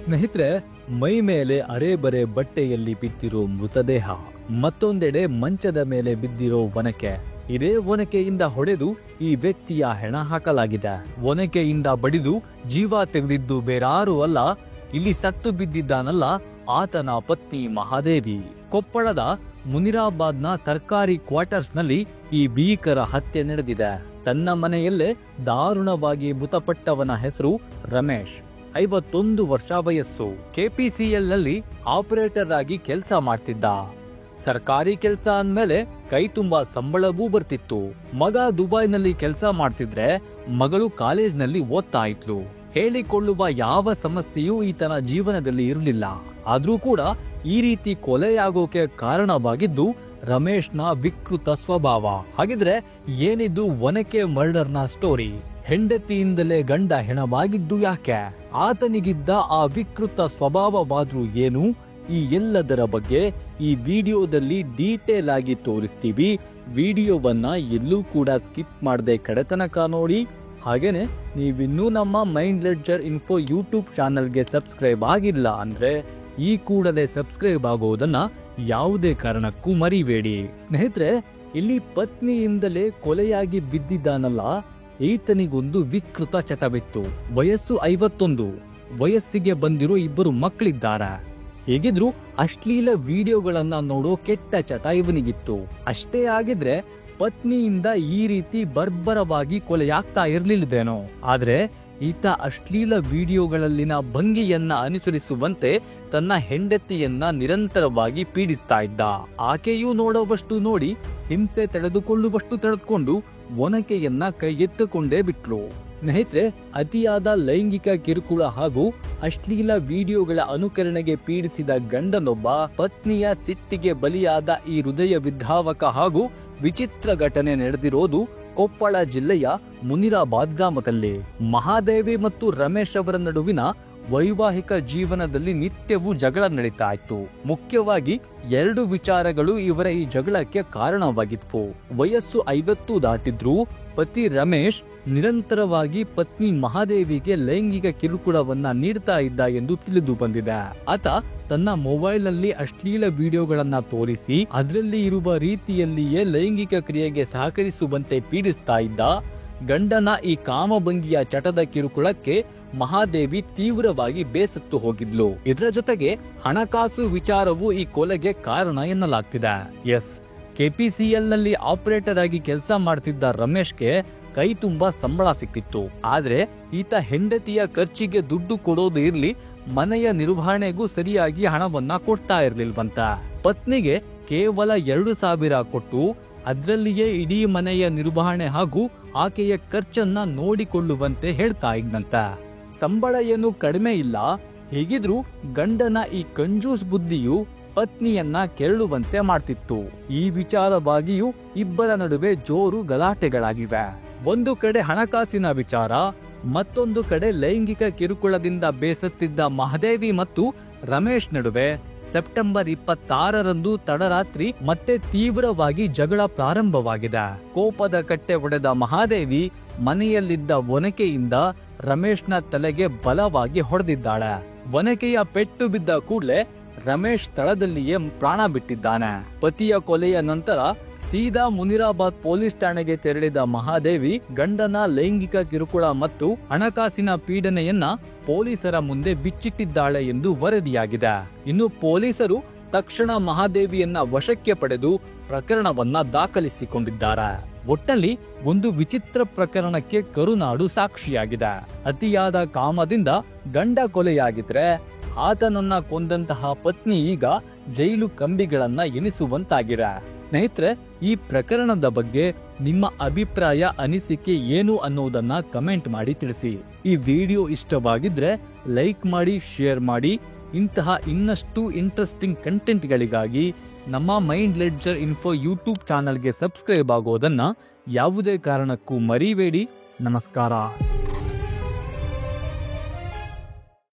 ಸ್ನೇಹಿತರೆ, ಮೈ ಮೇಲೆ ಅರೆಬರೆ ಬಟ್ಟೆಯಲ್ಲಿ ಬಿದ್ದಿರೋ ಮೃತದೇಹ, ಮತ್ತೊಂದೆಡೆ ಮಂಚದ ಮೇಲೆ ಬಿದ್ದಿರೋ ಒನಕೆ. ಇದೇ ಒನಕೆಯಿಂದ ಹೊಡೆದು ಈ ವ್ಯಕ್ತಿಯ ಹೆಣ ಹಾಕಲಾಗಿದೆ. ಒನಕೆಯಿಂದ ಬಡಿದು ಜೀವ ತೆಗೆದಿದ್ದು ಬೇರಾರೂ ಅಲ್ಲ, ಇಲ್ಲಿ ಸತ್ತು ಬಿದ್ದಿದ್ದಾನಲ್ಲ ಆತನ ಪತ್ನಿ ಮಹಾದೇವಿ. ಕೊಪ್ಪಳದ ಮುನಿರಾಬಾದ್ನ ಸರ್ಕಾರಿ ಕ್ವಾರ್ಟರ್ಸ್ನಲ್ಲಿ ಈ ಭೀಕರ ಹತ್ಯೆ ನಡೆದಿದೆ. ತನ್ನ ಮನೆಯಲ್ಲೇ ದಾರುಣವಾಗಿ ಮೃತಪಟ್ಟವನ ಹೆಸರು ರಮೇಶ್, 51 ವರ್ಷ ವಯಸ್ಸು. ಕೆಪಿಸಿಎಲ್ ನಲ್ಲಿ ಆಪರೇಟರ್ ಆಗಿ ಕೆಲಸ ಮಾಡ್ತಿದ್ದ. ಸರ್ಕಾರಿ ಕೆಲಸ ಅಂದ್ಮೇಲೆ ಕೈ ತುಂಬಾ ಸಂಬಳವೂ ಬರ್ತಿತ್ತು. ಮಗ ದುಬೈನಲ್ಲಿ ಕೆಲಸ ಮಾಡ್ತಿದ್ರೆ, ಮಗಳು ಕಾಲೇಜ್ನಲ್ಲಿ ಓದ್ತಾ ಇದ್ಲು. ಹೇಳಿಕೊಳ್ಳುವ ಯಾವ ಸಮಸ್ಯೆಯೂ ಈತನ ಜೀವನದಲ್ಲಿ ಇರಲಿಲ್ಲ. ಆದ್ರೂ ಕೂಡ ಈ ರೀತಿ ಕೊಲೆಯಾಗೋಕೆ ಕಾರಣವಾಗಿದ್ದು ರಮೇಶ್ನ ವಿಕೃತ ಸ್ವಭಾವ. ಹಾಗಿದ್ರೆ ಏನಿದ್ದು ಒನಕೆ ಮರ್ಡರ್ನ ಸ್ಟೋರಿ? ಹೆಂಡತಿಯಿಂದಲೇ ಗಂಡ ಹೆಣವಾಗಿದ್ದು ಯಾಕೆ? ಆತನಿಗಿದ್ದ ಆ ವಿಕೃತ ಸ್ವಭಾವವಾದ್ರೂ ಏನು? ಈ ಎಲ್ಲದರ ಬಗ್ಗೆ ಈ ವಿಡಿಯೋದಲ್ಲಿ ಡೀಟೇಲ್ ಆಗಿ ತೋರಿಸ್ತೀವಿ. ವಿಡಿಯೋವನ್ನ ಎಲ್ಲೂ ಕೂಡ ಸ್ಕಿಪ್ ಮಾಡದೆ ಕಡೆತನಕ ನೋಡಿ. ಹಾಗೇನೆ ನೀವಿನ್ನೂ ನಮ್ಮ ಮೈಂಡ್ ಲೆಡ್ಜರ್ ಇನ್ಫೋ ಯೂಟ್ಯೂಬ್ ಚಾನಲ್ಗೆ ಸಬ್ಸ್ಕ್ರೈಬ್ ಆಗಿಲ್ಲ ಅಂದ್ರೆ ಈ ಕೂಡಲೇ ಸಬ್ಸ್ಕ್ರೈಬ್ ಆಗೋದನ್ನ ಯಾವುದೇ ಕಾರಣಕ್ಕೂ ಮರಿಬೇಡಿ. ಸ್ನೇಹಿತರೆ, ಇಲ್ಲಿ ಪತ್ನಿಯಿಂದಲೇ ಕೊಲೆಯಾಗಿ ಬಿದ್ದಿದ್ದಾನಲ್ಲ, ಈತನಿಗೊಂದು ವಿಕೃತ ಚಟವಿತ್ತು. ವಯಸ್ಸು 51, ವಯಸ್ಸಿಗೆ ಬಂದಿರೋ 2 ಮಕ್ಕಳಿದ್ದಾರೆ. ಹೇಗಿದ್ರು ಅಶ್ಲೀಲ ವಿಡಿಯೋಗಳನ್ನ ನೋಡೋ ಕೆಟ್ಟ ಚಟ ಇವನಿಗಿತ್ತು. ಅಷ್ಟೇ ಆಗಿದ್ರೆ ಪತ್ನಿಯಿಂದ ಈ ರೀತಿ ಬರ್ಬರವಾಗಿ ಕೊಲೆಯಾಗ್ತಾ ಇರ್ಲಿಲ್ಲದೇನೋ. ಆದ್ರೆ ಈತ ಅಶ್ಲೀಲ ವಿಡಿಯೋಗಳಲ್ಲಿನ ಭಂಗಿಯನ್ನ ಅನುಸರಿಸುವಂತೆ ತನ್ನ ಹೆಂಡತಿಯನ್ನ ನಿರಂತರವಾಗಿ ಪೀಡಿಸ್ತಾ ಇದ್ದ. ಆಕೆಯೂ ನೋಡುವಷ್ಟು ನೋಡಿ ಹಿಂಸೆ ತಡೆದುಕೊಳ್ಳುವಷ್ಟು ತಡೆದುಕೊಂಡು ಒನಕೆಯನ್ನ ಕೈಗೆತ್ತಿಕೊಂಡೇ ಬಿಟ್ರು. ಸ್ನೇಹಿತರೆ, ಅತಿಯಾದ ಲೈಂಗಿಕ ಕಿರುಕುಳ ಹಾಗೂ ಅಶ್ಲೀಲ ವಿಡಿಯೋಗಳ ಅನುಕರಣೆಗೆ ಪೀಡಿಸಿದ ಗಂಡನೊಬ್ಬ ಪತ್ನಿಯ ಸಿಟ್ಟಿಗೆ ಬಲಿಯಾದ ಈ ಹೃದಯ ವಿದ್ರಾವಕ ಹಾಗೂ ವಿಚಿತ್ರ ಘಟನೆ ನಡೆದಿರೋದು ಕೊಪ್ಪಳ ಜಿಲ್ಲೆಯ ಮುನಿರಾಬಾದ್ ಗ್ರಾಮದಲ್ಲಿ. ಮಹಾದೇವಿ ಮತ್ತು ರಮೇಶ್ ಅವರ ನಡುವಿನ ವೈವಾಹಿಕ ಜೀವನದಲ್ಲಿ ನಿತ್ಯವೂ ಜಗಳ ನಡೀತಾ ಇತ್ತು. ಮುಖ್ಯವಾಗಿ 2 ವಿಚಾರಗಳು ಇವರ ಈ ಜಗಳಕ್ಕೆ ಕಾರಣವಾಗಿದ್ವು. ವಯಸ್ಸು 50 ದಾಟಿದ್ರೂ ಪತಿ ರಮೇಶ್ ನಿರಂತರವಾಗಿ ಪತ್ನಿ ಮಹಾದೇವಿಗೆ ಲೈಂಗಿಕ ಕಿರುಕುಳವನ್ನ ನೀಡ್ತಾ ಇದ್ದ ಎಂದು ತಿಳಿದು ಬಂದಿದೆ. ಆತ ತನ್ನ ಮೊಬೈಲ್ ನಲ್ಲಿ ಅಶ್ಲೀಲ ವಿಡಿಯೋಗಳನ್ನ ತೋರಿಸಿ ಅದರಲ್ಲಿ ಇರುವ ರೀತಿಯಲ್ಲಿಯೇ ಲೈಂಗಿಕ ಕ್ರಿಯೆಗೆ ಸಹಕರಿಸುವಂತೆ ಪೀಡಿಸ್ತಾ ಇದ್ದ. ಗಂಡನ ಈ ಕಾಮಭಂಗಿಯ ಚಟದ ಕಿರುಕುಳಕ್ಕೆ ಮಹಾದೇವಿ ತೀವ್ರವಾಗಿ ಬೇಸತ್ತು ಹೋಗಿದ್ಲು. ಇದರ ಜೊತೆಗೆ ಹಣಕಾಸು ವಿಚಾರವೂ ಈ ಕೊಲೆಗೆ ಕಾರಣ ಎನ್ನಲಾಗ್ತಿದೆ. ಕೆಪಿಸಿಎಲ್ ನಲ್ಲಿ ಆಪರೇಟರ್ ಆಗಿ ಕೆಲಸ ಮಾಡ್ತಿದ್ದ ರಮೇಶ್ಗೆ ಕೈ ತುಂಬಾ ಸಂಬಳ ಸಿಕ್ತಿತ್ತು. ಆದ್ರೆ ಈತ ಹೆಂಡತಿಯ ಖರ್ಚಿಗೆ ದುಡ್ಡು ಕೊಡೋದು ಇರ್ಲಿ, ಮನೆಯ ನಿರ್ವಹಣೆಗೂ ಸರಿಯಾಗಿ ಹಣವನ್ನ ಕೊಡ್ತಾ ಇರ್ಲಿಲ್ವಂತ. ಪತ್ನಿಗೆ ಕೇವಲ 2,000 ಕೊಟ್ಟು ಅದ್ರಲ್ಲಿಯೇ ಇಡೀ ಮನೆಯ ನಿರ್ವಹಣೆ ಹಾಗೂ ಆಕೆಯ ಖರ್ಚನ್ನ ನೋಡಿಕೊಳ್ಳುವಂತೆ ಹೇಳ್ತಾ ಇದ್ನಂತ. ಸಂಬಳ ಏನು ಕಡಿಮೆ ಇಲ್ಲ. ಹೇಗಿದ್ರು ಗಂಡನ ಈ ಕಂಜೂಸ್ ಬುದ್ಧಿಯು ಪತ್ನಿಯನ್ನ ಕೆರಳುವಂತೆ ಮಾಡ್ತಿತ್ತು. ಈ ವಿಚಾರವಾಗಿಯೂ ಇಬ್ಬರ ನಡುವೆ ಜೋರು ಗಲಾಟೆಗಳಾಗಿವೆ. ಒಂದು ಕಡೆ ಹಣಕಾಸಿನ ವಿಚಾರ, ಮತ್ತೊಂದು ಕಡೆ ಲೈಂಗಿಕ ಕಿರುಕುಳದಿಂದ ಬೇಸತ್ತಿದ್ದ ಮಹಾದೇವಿ ಮತ್ತು ರಮೇಶ್ ನಡುವೆ ಸೆಪ್ಟೆಂಬರ್ 26ರಂದು ತಡರಾತ್ರಿ ಮತ್ತೆ ತೀವ್ರವಾಗಿ ಜಗಳ ಪ್ರಾರಂಭವಾಗಿದೆ. ಕೋಪದ ಕಟ್ಟೆ ಒಡೆದ ಮಹಾದೇವಿ ಮನೆಯಲ್ಲಿದ್ದ ಒನಕೆಯಿಂದ ರಮೇಶ್ನ ತಲೆಗೆ ಬಲವಾಗಿ ಹೊಡೆದಿದ್ದಾಳೆ. ಒನಕೆಯ ಪೆಟ್ಟು ಬಿದ್ದ ಕೂಡಲೇ ರಮೇಶ್ ಸ್ಥಳದಲ್ಲಿಯೇ ಪ್ರಾಣ ಬಿಟ್ಟಿದ್ದಾನೆ. ಪತಿಯ ಕೊಲೆಯ ನಂತರ ಸೀದಾ ಮುನಿರಾಬಾದ್ ಪೊಲೀಸ್ ಠಾಣೆಗೆ ತೆರಳಿದ ಮಹಾದೇವಿ ಗಂಡನ ಲೈಂಗಿಕ ಕಿರುಕುಳ ಮತ್ತು ಹಣಕಾಸಿನ ಪೀಡನೆಯನ್ನ ಪೊಲೀಸರ ಮುಂದೆ ಬಿಚ್ಚಿಟ್ಟಿದ್ದಾಳೆ ಎಂದು ವರದಿಯಾಗಿದೆ. ಇನ್ನು ಪೊಲೀಸರು ತಕ್ಷಣ ಮಹಾದೇವಿಯನ್ನ ವಶಕ್ಕೆ ಪಡೆದು ಪ್ರಕರಣವನ್ನ ದಾಖಲಿಸಿಕೊಂಡಿದ್ದಾರೆ. ಒಟ್ಟಲ್ಲಿ ಒಂದು ವಿಚಿತ್ರ ಪ್ರಕರಣಕ್ಕೆ ಕರುನಾಡು ಸಾಕ್ಷಿಯಾಗಿದೆ. ಅತಿಯಾದ ಕಾಮದಿಂದ ಗಂಡ ಕೊಲೆಯಾಗಿದ್ರೆ ಆತನನ್ನ ಕೊಂದಂತಹ ಪತ್ನಿ ಈಗ ಜೈಲು ಕಂಬಿಗಳನ್ನ ಎನಿಸುವಂತಾಗಿದೆ. ಸ್ನೇಹಿತರೆ, ಈ ಪ್ರಕರಣದ ಬಗ್ಗೆ ನಿಮ್ಮ ಅಭಿಪ್ರಾಯ, ಅನಿಸಿಕೆ ಏನು ಅನ್ನೋದನ್ನ ಕಮೆಂಟ್ ಮಾಡಿ ತಿಳಿಸಿ. ಈ ವಿಡಿಯೋ ಇಷ್ಟವಾಗಿದ್ರೆ ಲೈಕ್ ಮಾಡಿ, ಶೇರ್ ಮಾಡಿ. ಇಂತಹ ಇನ್ನಷ್ಟು ಇಂಟ್ರೆಸ್ಟಿಂಗ್ ಕಂಟೆಂಟ್ಗಳಿಗಾಗಿ ನಮ್ಮ ಮೈಂಡ್ ಲೆಡ್ಜರ್ ಇನ್ಫೋ ಯೂಟ್ಯೂಬ್ ಚಾನಲ್ಗೆ ಸಬ್ಸ್ಕ್ರೈಬ್ ಆಗೋದನ್ನ ಯಾವುದೇ ಕಾರಣಕ್ಕೂ ಮರಿಬೇಡಿ. ನಮಸ್ಕಾರ.